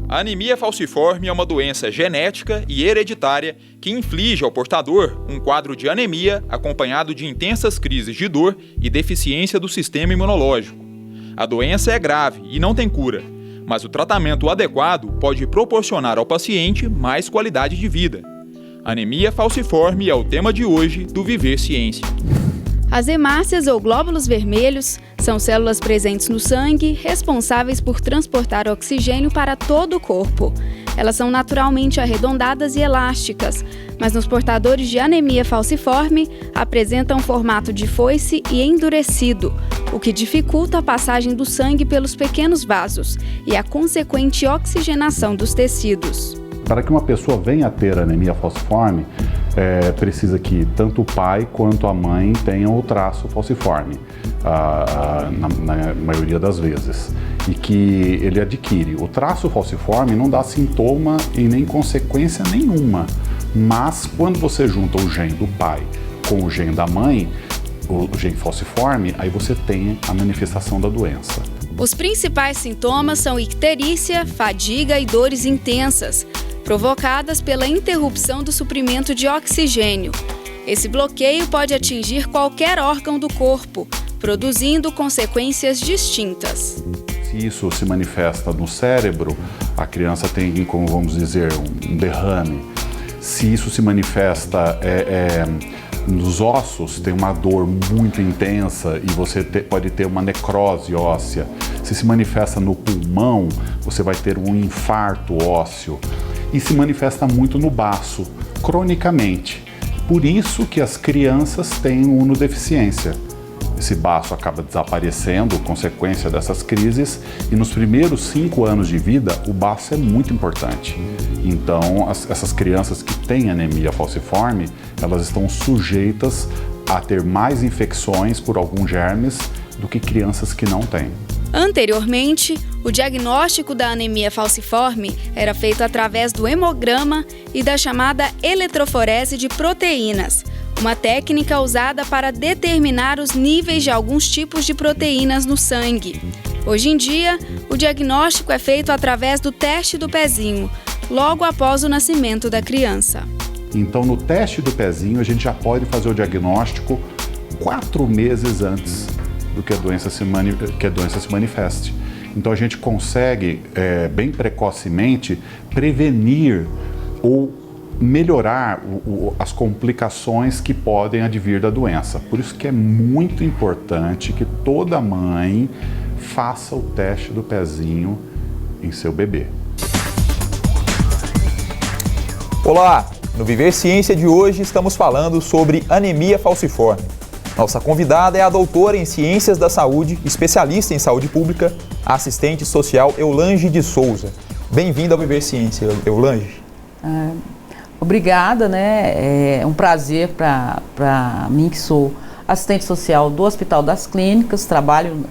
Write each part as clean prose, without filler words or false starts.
A anemia falciforme é uma doença genética e hereditária que inflige ao portador um quadro de anemia acompanhado de intensas crises de dor e deficiência do sistema imunológico. A doença é grave e não tem cura, mas o tratamento adequado pode proporcionar ao paciente mais qualidade de vida. Anemia falciforme é o tema de hoje do Viver Ciência. As hemácias ou glóbulos vermelhos são células presentes no sangue responsáveis por transportar oxigênio para todo o corpo. Elas são naturalmente arredondadas e elásticas, mas nos portadores de anemia falciforme apresentam formato de foice e endurecido, o que dificulta a passagem do sangue pelos pequenos vasos e a consequente oxigenação dos tecidos. Para que uma pessoa venha a ter anemia falciforme, precisa que tanto o pai quanto a mãe tenham o traço falciforme, na maioria das vezes, e que ele adquire. O traço falciforme não dá sintoma e nem consequência nenhuma, mas quando você junta o gene do pai com o gene da mãe, o gene falciforme, aí você tem a manifestação da doença. Os principais sintomas são icterícia, fadiga e dores intensas, provocadas pela interrupção do suprimento de oxigênio. Esse bloqueio pode atingir qualquer órgão do corpo, produzindo consequências distintas. Se isso se manifesta no cérebro, a criança tem, como vamos dizer, um derrame. Se isso se manifesta nos ossos, tem uma dor muito intensa e você pode ter uma necrose óssea. Se manifesta no pulmão, você vai ter um infarto ósseo. E se manifesta muito no baço, cronicamente. Por isso que as crianças têm imunodeficiência. Esse baço acaba desaparecendo, consequência dessas crises, e nos primeiros 5 anos de vida, o baço é muito importante. Então, essas crianças que têm anemia falciforme, elas estão sujeitas a ter mais infecções por alguns germes do que crianças que não têm. Anteriormente, o diagnóstico da anemia falciforme era feito através do hemograma e da chamada eletroforese de proteínas, uma técnica usada para determinar os níveis de alguns tipos de proteínas no sangue. Hoje em dia, o diagnóstico é feito através do teste do pezinho, logo após o nascimento da criança. Então, no teste do pezinho, a gente já pode fazer o diagnóstico 4 meses antes do que a doença se manifeste. Então a gente consegue, bem precocemente, prevenir ou melhorar as complicações que podem advir da doença. Por isso que é muito importante que toda mãe faça o teste do pezinho em seu bebê. Olá! No Viver Ciência de hoje estamos falando sobre anemia falciforme. Nossa convidada é a doutora em Ciências da Saúde, especialista em saúde pública, assistente social Eulange de Souza. Bem-vinda ao Viver Ciência, Eulange. Obrigada, né? É um prazer para mim, que sou assistente social do Hospital das Clínicas, trabalho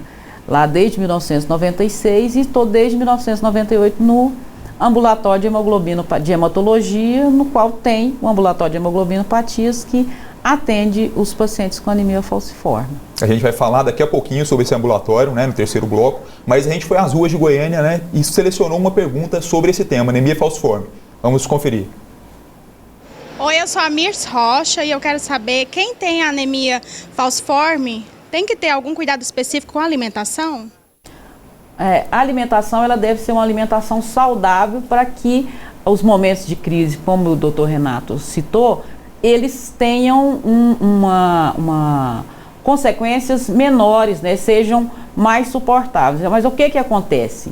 lá desde 1996 e estou desde 1998 no ambulatório de hemoglobina de hematologia, no qual tem o ambulatório de hemoglobinopatias que atende os pacientes com anemia falciforme. A gente vai falar daqui a pouquinho sobre esse ambulatório, né, no terceiro bloco, mas a gente foi às ruas de Goiânia, né, e selecionou uma pergunta sobre esse tema, anemia falciforme. Vamos conferir. Oi, eu sou a Mirs Rocha e eu quero saber, quem tem anemia falciforme tem que ter algum cuidado específico com a alimentação? A alimentação ela deve ser uma alimentação saudável para que os momentos de crise, como o Dr. Renato citou, eles tenham consequências menores, né, sejam mais suportáveis. Mas o que acontece?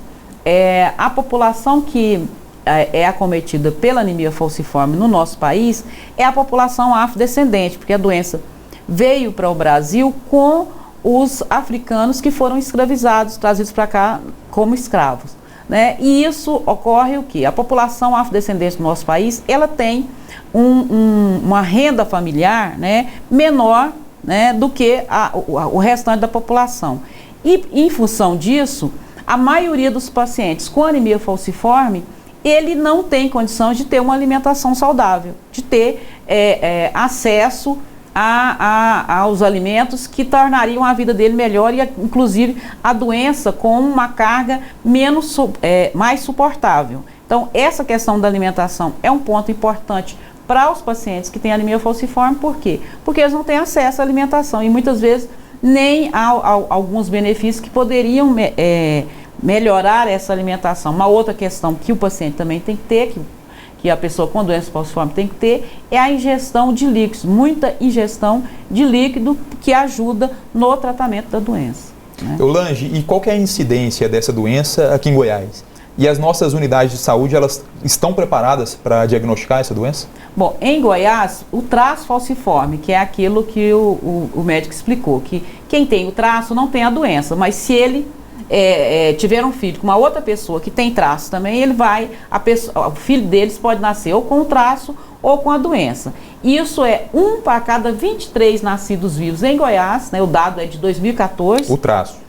A população que é acometida pela anemia falciforme no nosso país é a população afrodescendente, porque a doença veio para o Brasil com os africanos que foram escravizados, trazidos para cá como escravos, né? E isso ocorre o quê? A população afrodescendente do nosso país, ela tem uma renda familiar, né, menor, né, do que o restante da população. E em função disso, a maioria dos pacientes com anemia falciforme, ele não tem condições de ter uma alimentação saudável, de ter acesso aos alimentos que tornariam a vida dele melhor e, inclusive, a doença com uma carga mais suportável. Então, essa questão da alimentação é um ponto importante para os pacientes que têm anemia falciforme. Por quê? Porque eles não têm acesso à alimentação e muitas vezes nem há alguns benefícios que poderiam melhorar essa alimentação. Uma outra questão que o paciente também tem que ter, que a pessoa com doença falciforme tem que ter, é a ingestão de líquidos, muita ingestão de líquido que ajuda no tratamento da doença. Né? Eulange, e qual que é a incidência dessa doença aqui em Goiás? E as nossas unidades de saúde, elas estão preparadas para diagnosticar essa doença? Bom, em Goiás, o traço falciforme, que é aquilo que o médico explicou, que quem tem o traço não tem a doença, mas se ele tiver um filho com uma outra pessoa que tem traço também, o filho deles pode nascer ou com o traço ou com a doença. Isso é 1 para cada 23 nascidos vivos em Goiás, né, o dado é de 2014.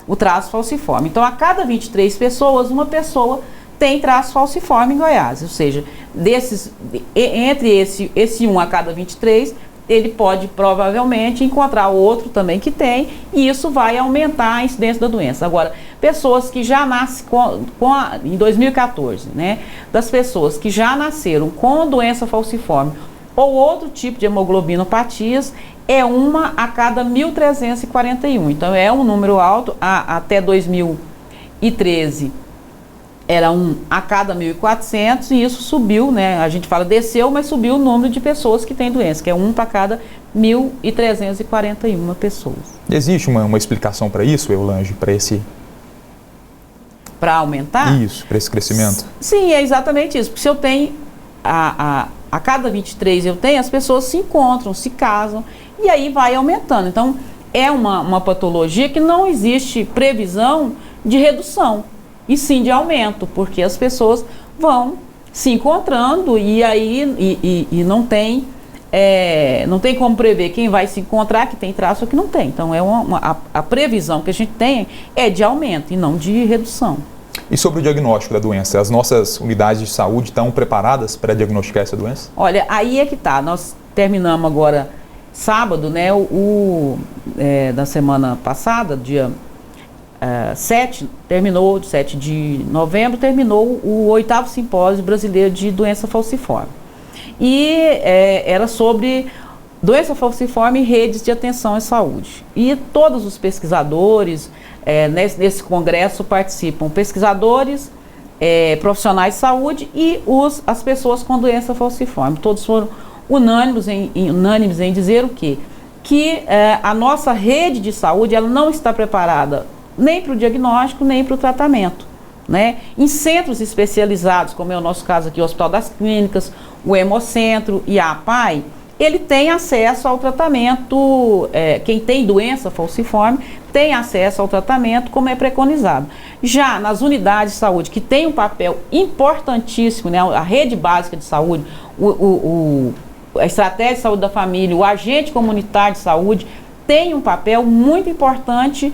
O traço falciforme. Então, a cada 23 pessoas, uma pessoa tem traço falciforme em Goiás. Ou seja, entre esse 1 a cada 23, ele pode provavelmente encontrar outro também que tem, e isso vai aumentar a incidência da doença. Agora, pessoas que já nascem em 2014, né, das pessoas que já nasceram com doença falciforme ou outro tipo de hemoglobinopatias, é 1 a cada 1.341. Então, é um número alto. Até 2013 era 1 a cada 1.400 e isso subiu, né? A gente fala desceu, mas subiu o número de pessoas que têm doença, que é 1 para cada 1.341 pessoas. Existe uma explicação para isso, Eulange, para aumentar? Isso, para esse crescimento? Sim, é exatamente isso. Porque se eu tenho, a cada 23 as pessoas se encontram, se casam, e aí vai aumentando. Então, é uma patologia que não existe previsão de redução, e sim de aumento, porque as pessoas vão se encontrando e aí não tem como prever quem vai se encontrar que tem traço ou que não tem. Então, a previsão que a gente tem é de aumento e não de redução. E sobre o diagnóstico da doença, as nossas unidades de saúde estão preparadas para diagnosticar essa doença? Olha, aí é que tá. Nós terminamos agora sábado, né, da semana passada, dia 7 de novembro, terminou o 8º Simpósio Brasileiro de Doença Falciforme. E era sobre doença falciforme e redes de atenção à saúde. E todos os pesquisadores nesse congresso participam, pesquisadores, profissionais de saúde e as pessoas com doença falciforme. Todos foram unânimes em dizer o quê? Que a nossa rede de saúde ela não está preparada nem para o diagnóstico, nem para o tratamento. Né? Em centros especializados, como é o nosso caso aqui, o Hospital das Clínicas, o Hemocentro e a APAI, ele tem acesso ao tratamento, quem tem doença falciforme tem acesso ao tratamento como é preconizado. Já nas unidades de saúde, que tem um papel importantíssimo, né? A rede básica de saúde, a estratégia de saúde da família, o agente comunitário de saúde, tem um papel muito importante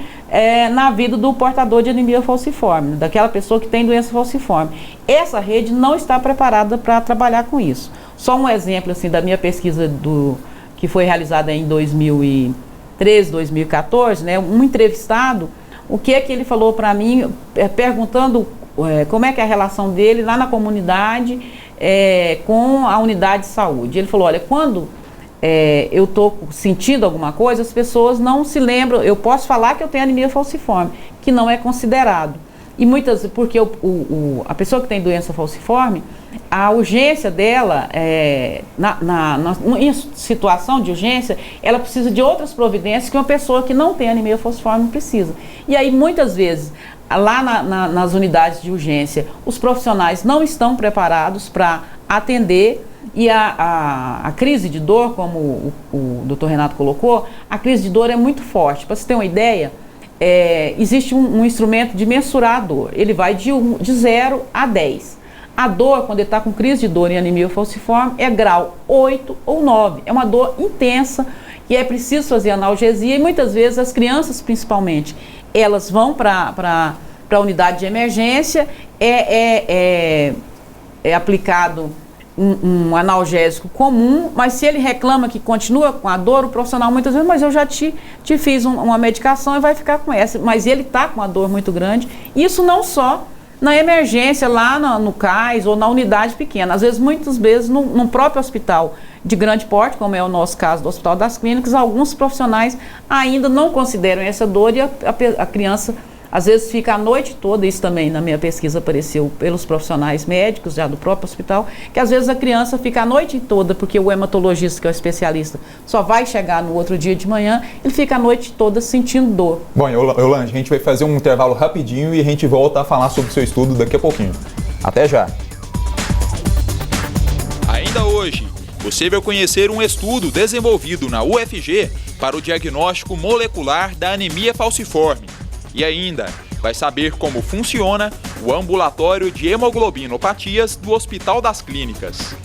na vida do portador de anemia falciforme, daquela pessoa que tem doença falciforme. Essa rede não está preparada para trabalhar com isso. Só um exemplo assim, da minha pesquisa que foi realizada em 2013, 2014, né, um entrevistado, o que é que ele falou para mim, perguntando como é que é a relação dele lá na comunidade com a unidade de saúde. Ele falou, olha, quando eu estou sentindo alguma coisa, as pessoas não se lembram, eu posso falar que eu tenho anemia falciforme, que não é considerado. E porque a pessoa que tem doença falciforme, a urgência dela, em situação de urgência, ela precisa de outras providências que uma pessoa que não tem anemia falciforme precisa. E aí, muitas vezes, lá nas unidades de urgência, os profissionais não estão preparados para atender. E a crise de dor, como o Dr. Renato colocou, a crise de dor é muito forte. Para você ter uma ideia, existe um instrumento de mensurar a dor. Ele vai de 0 a 10. A dor, quando ele está com crise de dor em anemia falciforme, é grau 8 ou 9. É uma dor intensa e é preciso fazer analgesia. E muitas vezes as crianças, principalmente, elas vão para a unidade de emergência, é aplicado um analgésico comum, mas se ele reclama que continua com a dor, o profissional muitas vezes, mas eu já te fiz uma medicação e vai ficar com essa, mas ele está com uma dor muito grande. Isso não só na emergência, lá no CAIS ou na unidade pequena. Às vezes, muitas vezes, no próprio hospital de grande porte, como é o nosso caso do Hospital das Clínicas, alguns profissionais ainda não consideram essa dor e a criança, às vezes, fica a noite toda. Isso também na minha pesquisa apareceu pelos profissionais médicos já do próprio hospital, que às vezes a criança fica a noite toda, porque o hematologista, que é o especialista, só vai chegar no outro dia de manhã, ele fica a noite toda sentindo dor. Bom, Eulange, a gente vai fazer um intervalo rapidinho e a gente volta a falar sobre o seu estudo daqui a pouquinho. Até já! Ainda hoje, você vai conhecer um estudo desenvolvido na UFG para o diagnóstico molecular da anemia falciforme. E ainda vai saber como funciona o ambulatório de hemoglobinopatias do Hospital das Clínicas.